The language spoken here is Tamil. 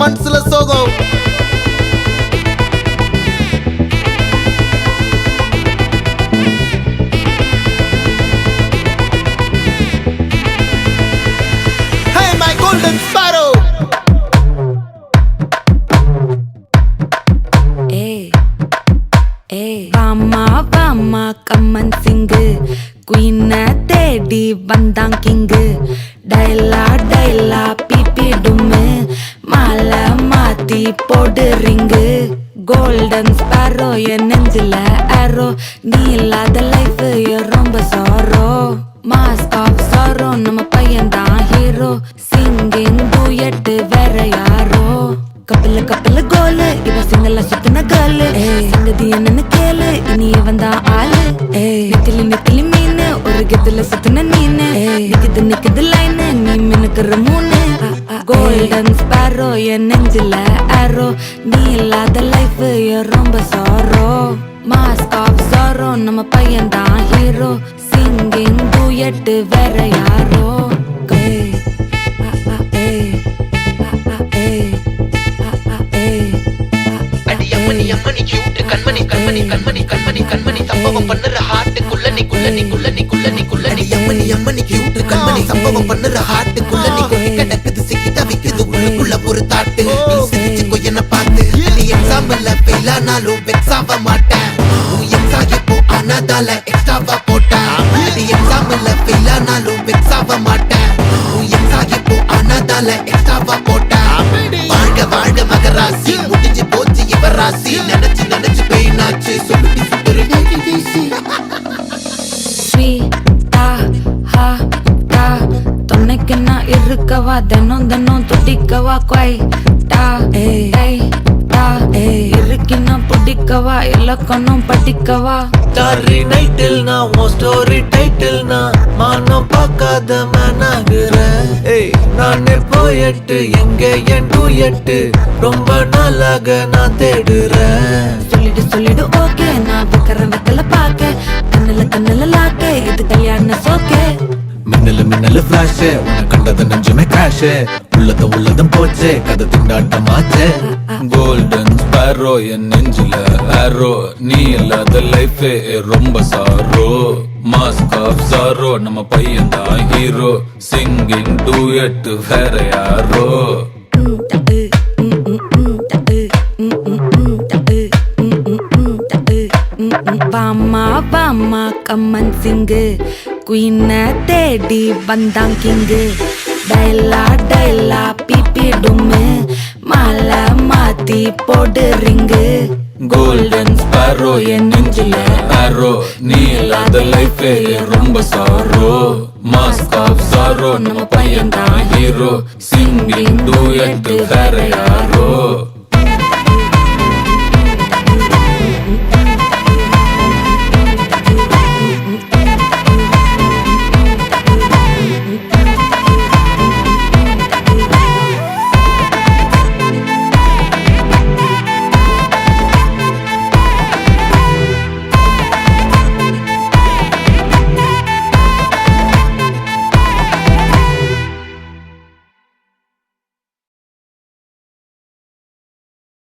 மனசுல சோகம். Hey my golden sparrow. வாமா வாமா கம்மன் சிங்கு குயின தேடி வந்தான் கிங்கு டைலா டைலா பிபி டும்மு மாலை மாத்தி போடு ரிங்கு கோல்டன் ஸ்பாரோ என் நெஞ்சில ஆரோ நீ இல்லாத லைஃப் ரொம்ப சாரோ மாஸ்க் ஆஃப் சாரோ நம்ம பையன் தான் ஹீரோ சிங்கிங் டூயட் வேற யாரோ கப்பல கப்பல கோலு இவ சிங்கல்ல சுத்தின கேளு சங்கதி என்னன்னு கேளு இனி வந்தா ஆளு நிக்கலி நிக்கலி மீனு ஒரு கெத்துல சுத்தின நீனு நிக்குது நிக்குது லைனு நீ மினுக்குற மூணு கோல்டன் ஸ்பாரோ என் நெஞ்சில ஆரோ நீ இல்லாத லைஃப் ரொம்ப சாரோ மாஸ்க் ஆஃப் சாரோ நம்ம பையன் தான் ஹீரோ சிங்கிங் டூயட் வேற யாரோ அம்மணி கியூட் கண்மணி கண்மணி கண்மணி கண்மணி கண்மணி சம்பவம் பண்ணுற ஹார்ட்டுக்குள்ள நீ குள்ள நீ குள்ள நீ குள்ள நீ குள்ள நீ அம்மணி கியூட் கண்மணி சம்பவம் பண்ணுற ஹார்ட்டுக்குள்ள நீ கொட்டி கிடக்குது சிக்கி தவிக்குது உள்ளுக்குள்ள ஒரு தாட்டு நீ சிரிச்சுக்கோ என்ன பார்த்து நீ எக்ஸாம்பிள் ஃபெயில் ஆனாலும் வெக்ஸ் ஆக மாட்டேன் உன் எக்ஸாம் இப்போ ஆனாதால எக்ஸ்ட்ராவா போட்டேன் நீ எக்ஸாம்பிள் ஃபெயில் ஆனாலும் வெக்ஸ் ஆக மாட்டேன் உன் எக்ஸாம் இப்போ ஆனாதால எக்ஸ்ட்ராவா போட்டேன் வாழ்க வாழ்க மகராசி முடிஞ்சு போச்சு ராசி நினைச்சு நினைச்சு பெயினாச்சு சொல்லுடி சுத்தரு ஸ்வீட்டா ஹா டா துணைக்கு நான் இருக்கவா தினம் தினம் துடிக்கவா குவைட்டா டா இருக்கினா பிடிக்கவா இலக்கணம் படிக்கவா ஸ்டாரி நைட்டில் நான் உன் ஸ்டோரி டைட்டில் நான் மானம் பார்க்காத மேனாகிறேன் நானே போயட்டு எங்க என் டூயட்டு ரொம்ப நாளாக நான் தேடுறேன் சொல்லிடு ஓகே நான் வைக்கிறேன் வெத்தல பாக்க கண்ணுல லாக்க இது கல்யாண சோக்கே மின்னலு மின்னலு ஃபிளாஷ் உன்னை கண்டது நெஞ்சுமே கிராஷ் உள்ளதும் போச்சே கதை திண்டாட்டமாச்சே கோல்டன் ஸ்பாரோ என் நெஞ்சில ஆரோ நீ இல்லாத லைஃப் ரொம்ப சாரோ மாஸ்க் ஆஃப் சாரோ நம்ம பையன் தான் ஹீரோ சிங்கிங் டூயட் வேற யாரோ வாமா வாமா கம்மன் சிங்கு குயின தேடி வந்தான் கிங்கு டைலா டைலா பிபி டும்மு மாலை மாத்தி போடு ரிங்கு கோல்டன் ஸ்பாரோ என் நெஞ்சில ஆரோ நீ இல்லாத லைஃப் ரொம்ப சாரோ மாஸ்க் ஆஃப் சாரோ நம்ம பையன் தான் ஹீரோ சிங்கிங் டூயட் வேற யாரோ